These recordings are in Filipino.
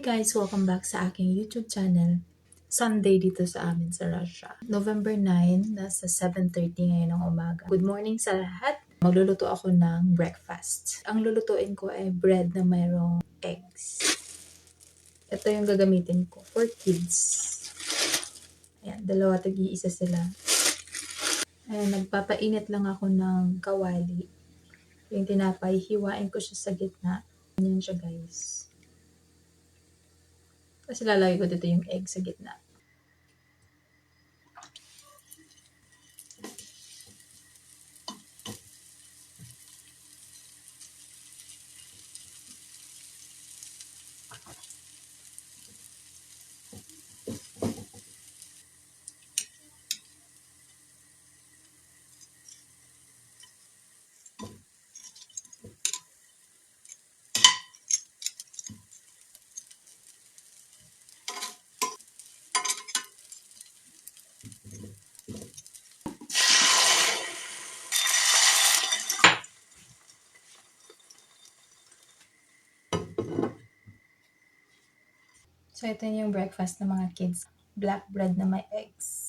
guys! Welcome back sa aking YouTube channel. Sunday dito sa amin sa Russia. November 9, nasa 7:30 ngayon ng umaga. Good morning sa lahat! Magluluto ako ng breakfast. Ang lulutuin ko ay bread na mayroong eggs. Ito yung gagamitin ko for kids. Ayan, dalawa tag-iisa sila. Ayan, nagpapainit lang ako ng kawali. Yung tinapay, hiwain ko siya sa gitna. Ganyan siya guys. Kasi lalagay ko dito yung egg sa gitna. So, ito yung breakfast ng mga kids. Black bread na may eggs.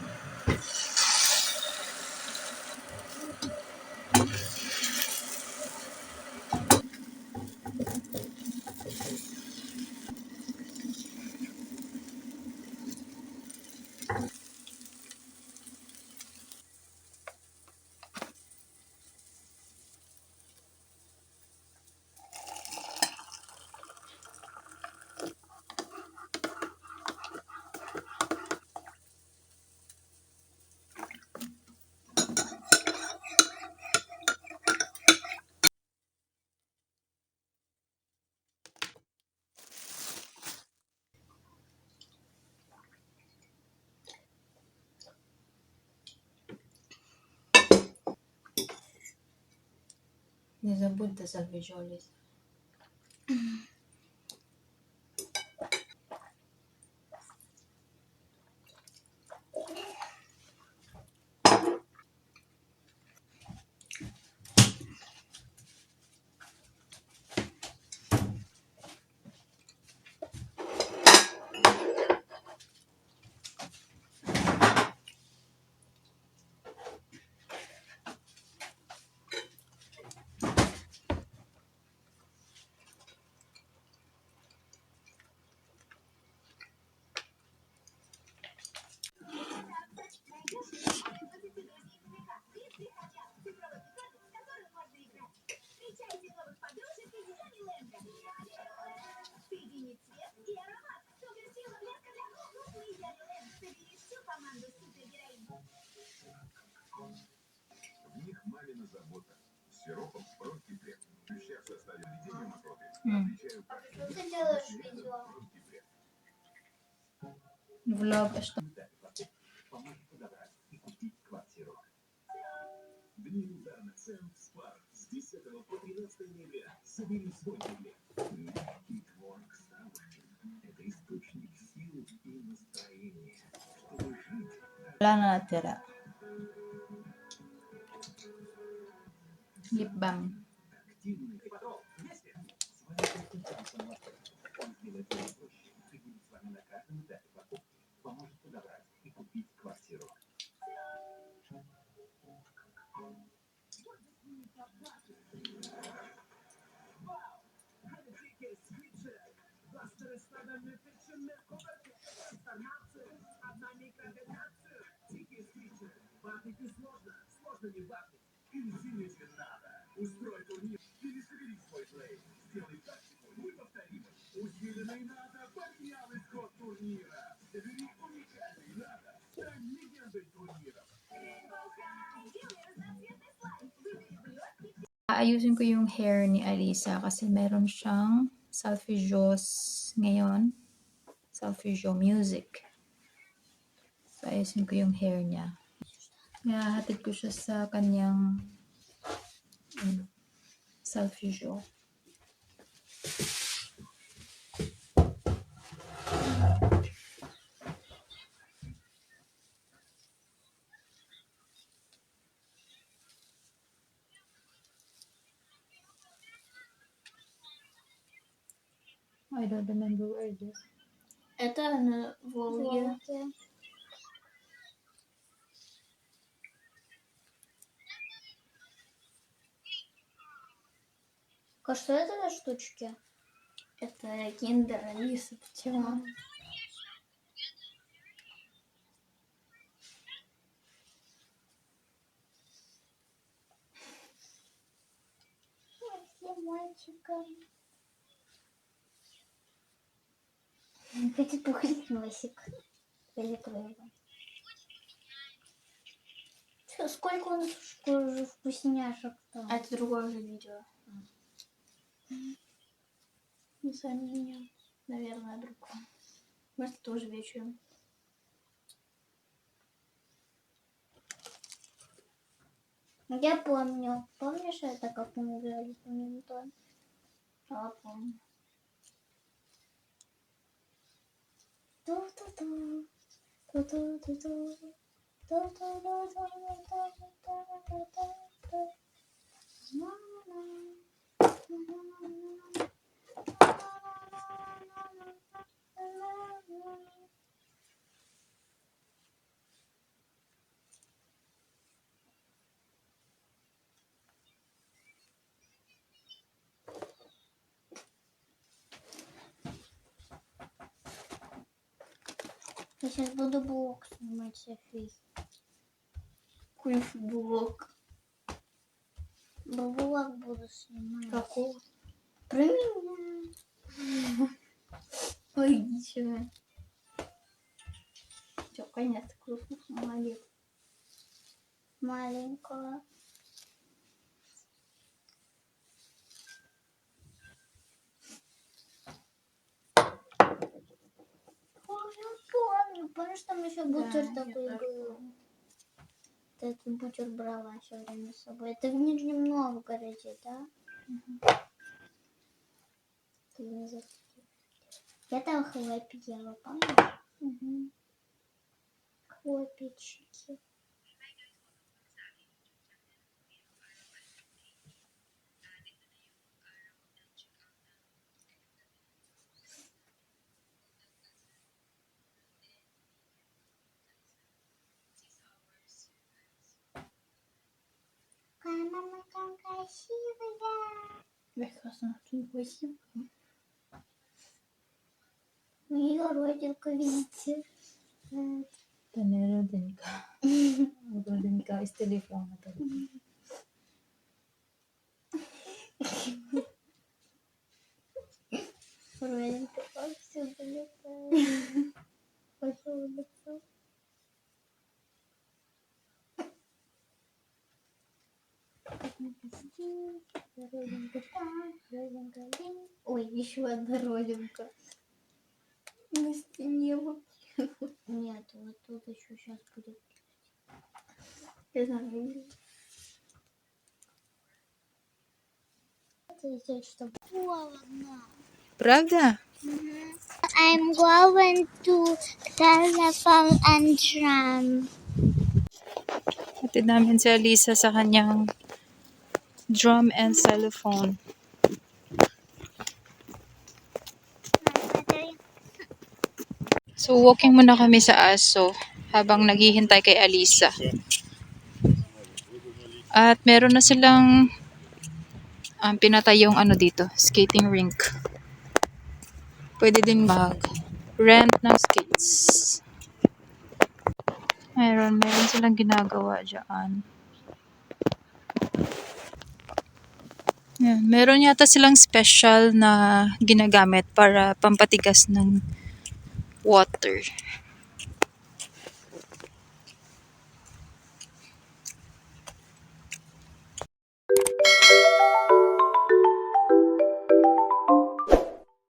Nizabud ta sa visualis. Vlog что? Wala na natira. Lip balm. Aayusin ko yung hair ni Alisa kasi meron siyang solfegeos ngayon. Solfegeo music. So, ayusin ko yung hair niya. Hatid ko siya sa kanyang solfegeo. I don't remember where it is. Это на Волге. Что это за штучки? Это киндер, Алиса, ты чего? Всем мальчикам. Хочет пухлить носик. Перекрою. Сколько у нас уже вкусняшек там? А это другое уже видео. Не сами меня. Наверное, другое. Может, тоже вечером. Я помню. Помнишь это, как мы играли с Ментон? Да, помню. Ту-ту-ту. Ту-ту-ту-ту. Я сейчас буду блок снимать, Софи. Какой блок? Блок буду снимать. Какого? Про меня. Ой, ничего. Все, конец. Крупно, молодец. Маленькая. Помнишь, там еще бутер такой был? Ты этот бутер брала все время с собой. Это в Нижнем Новгороде, да? Угу. Я там хлопья ела, помнишь? Угу. Хлопички. Какая мама там красивая. Прекрасно, ты красивая. Ее родинка, видите? Да не родинка. Родинка из телефона. Родинка повсюду летает. Пошел лицо. Родинка там, родинка там. Ой, еще одна родинка. На стене вообще. Нет, вот тут еще сейчас будет. Я знаю. Это здесь что? Холодно. Правда? I'm going to telephone and drum. Hatid namin si Alisa sa kanyang drum and xylophone. So, walking muna kami sa Aso habang naghihintay kay Alisa. At meron na silang pinatayong dito, skating rink. Pwede din mag-rent ng skates. Meron silang ginagawa dyan. Yan. Meron yata silang special na ginagamit para pampatigas ng water.